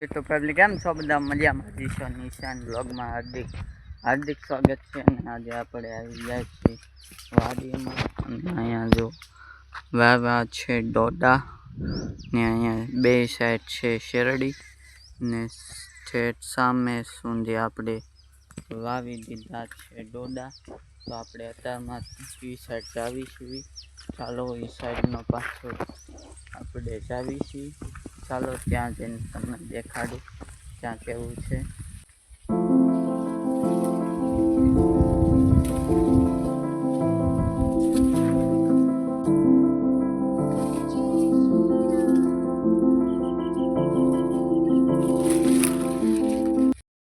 તો પબ્લિક કેમ છો બધા મજામાં જીશો નિશાન બ્લોગમાં હાર્દિક સ્વાગત છે. અને આજે આપણે આવી ગયા છીએ વાડીમાં અને અહીંયા જો વાવા છે ડોડા ને અહીંયા બે સાઈડ છે શેરડી ને ઠેઠ સામે સુધી આપણે વાવી દીધા છે ડોડા. તો આપણે અત્યારમાં એ સાઈડ જાવીશું. ચાલો એ સાઈડનો પાછો આપણે જાવીશું. ચાલો ત્યાં જઈને તમને દેખાડું ત્યાં કેવું છે.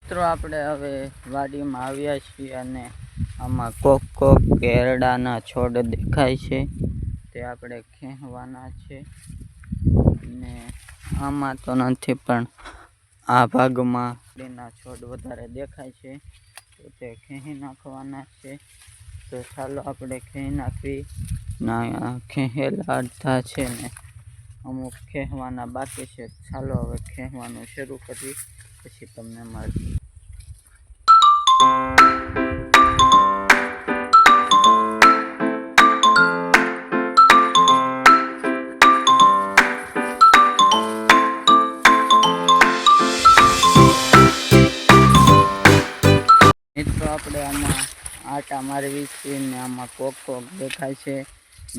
મિત્રો આપણે હવે વાડીમાં આવ્યા છીએ અને આમાં કોક કેરડાના છોડ દેખાય છે તે આપણે ખેંચવાના છે. ને આમાં તો નથી પણ આ ભાગમાં કેળના છોડ વધારે દેખાય છે તો તે ખેંચી નાખવાના છે. તો ચાલો આપણે ખેંચી નાખવી. ના ખેંચેલા અડધા છે ને અમુક ખેંચવાના બાકી છે. ચાલો હવે ખેંચવાનું શરૂ કરી પછી તમને મળીએ. મિત્રો આપણે આમાં આટા મારવી છે ને આમાં કોક દેખાય છે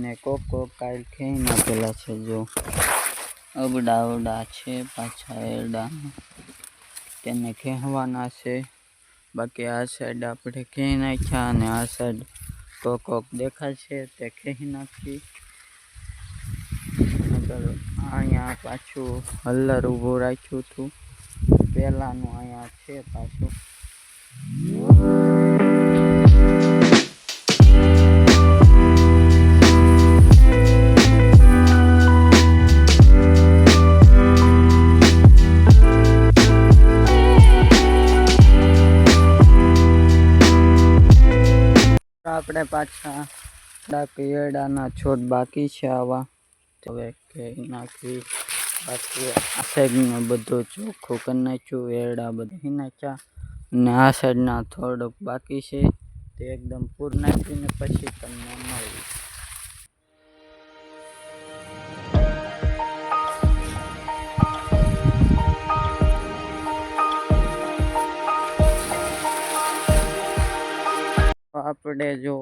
ને કોક કાલ ખેંચી નાખેલા છે. જો અવડા છે પાછા એરડા તેને ખેંચવાના છે. બાકી આ સાઈડ આપણે ખેંચી નાખ્યા અને આ સાઈડ કોક દેખાય છે તે ખેંચી નાખી. અહીંયા પાછું હલ્લર ઊભું રાખ્યું હતું પહેલાંનું અહીંયા છે પાછું. આપણે પાછા કેળાના છોડ બાકી છે આવા હવે ખેંચી નાખવી. બાકી આ સાઈડનું બધું ચોખ્ખું કરી નાખ્યું. એરડા બધા નાખ્યા અને આ સાઈડના થોડુંક બાકી છે તે એકદમ પૂર નાખીને પછી તમને મળી. આપણે જો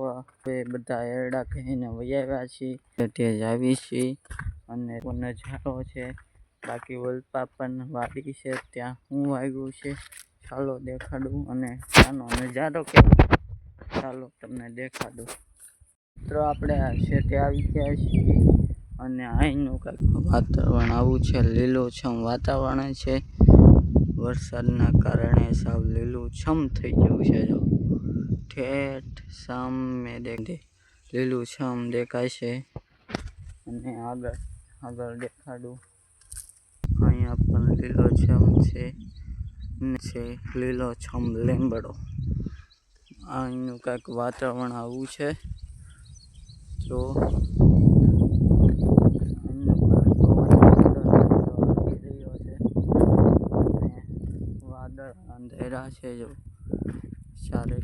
બધા એરડા કહીને વૈયાવ્યા છીએ તે જ આવી છીએ અને નજારો છે. બાકી વલપા પણ વાડી છે ત્યાં હું વાગ્યું છે ચાલો દેખાડું અને ત્યાંનો નજારો કેવો ચાલો તમને દેખાડું. મિત્રો આપણે આ શેઠે આવી ગયા છીએ અને અહીંનું કંઈક વાતાવરણ આવું છે. લીલુંછમ વાતાવરણ છે. વરસાદના કારણે સાવ લીલુંછમ થઈ ગયું છે. જો ઠેઠ સામે લીલુંછમ દેખાય છે અને આગળ દેખાડું અહીંયા પણ લીલોછમ છે લીલોછમ લીમડો. અહીંનું કંઈક વાતાવરણ આવું છે. જો વાદળ અંધેરા છે. જો ચારે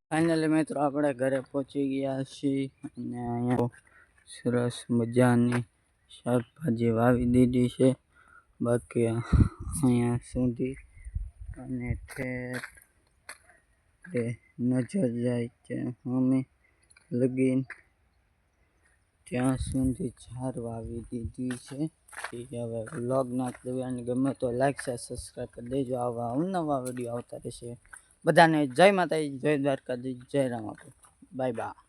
ફાઇનલી મિત્રો આપણે ઘરે પહોંચી ગયા છીએ અને અહીંયા સરસ મજાની શાકભાજી વાવી દીધી છે. બાકી અહીંયા સુધી અને ઠેઠ નજર જાય છે અમે લગીન ત્યાં સુધી ઝાર વાવી દીધી છે. હવે વ્લોગ નાખ દેવાની ગમે તો લાઈક શેર સબસ્ક્રાઈબ કરી દેજો. આવા અવનવા વિડીયો આવતા રહેશે. બધાને જય માતાજી, જય દ્વારકાધીશ, જય રામાપીર. Bye bye.